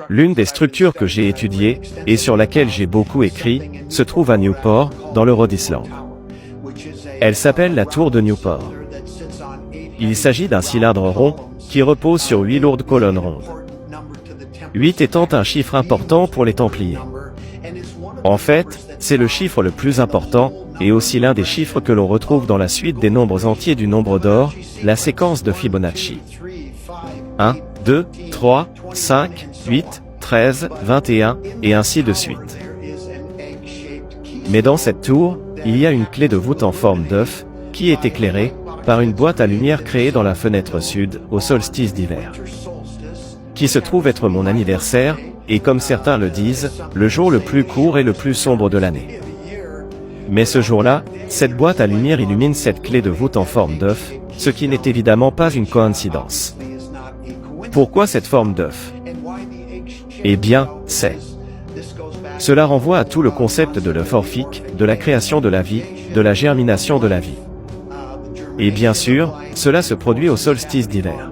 L'une des structures que j'ai étudiées, et sur laquelle j'ai beaucoup écrit, se trouve à Newport, dans le Rhode Island. Elle s'appelle la tour de Newport. Il s'agit d'un cylindre rond, qui repose sur 8 lourdes colonnes rondes. 8 étant un chiffre important pour les Templiers. En fait, c'est le chiffre le plus important, et aussi l'un des chiffres que l'on retrouve dans la suite des nombres entiers du nombre d'or, la séquence de Fibonacci. 1, 2, 3, 5, 8, 13, 21, et ainsi de suite. Mais dans cette tour, il y a une clé de voûte en forme d'œuf, qui est éclairée par une boîte à lumière créée dans la fenêtre sud, au solstice d'hiver, qui se trouve être mon anniversaire, et comme certains le disent, le jour le plus court et le plus sombre de l'année. Mais ce jour-là, cette boîte à lumière illumine cette clé de voûte en forme d'œuf, ce qui n'est évidemment pas une coïncidence. Pourquoi cette forme d'œuf? Eh bien, cela renvoie à tout le concept de l'œuf orphique, de la création de la vie, de la germination de la vie. Et bien sûr, cela se produit au solstice d'hiver.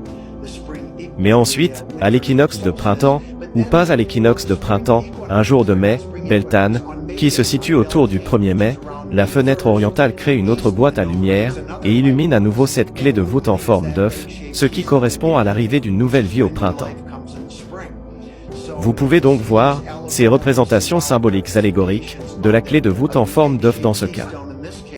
Mais ensuite, à l'équinoxe de printemps, ou pas à l'équinoxe de printemps, un jour de mai, Beltane, qui se situe autour du 1er mai, la fenêtre orientale crée une autre boîte à lumière, et illumine à nouveau cette clé de voûte en forme d'œuf, ce qui correspond à l'arrivée d'une nouvelle vie au printemps. Vous pouvez donc voir ces représentations symboliques allégoriques de la clé de voûte en forme d'œuf dans ce cas.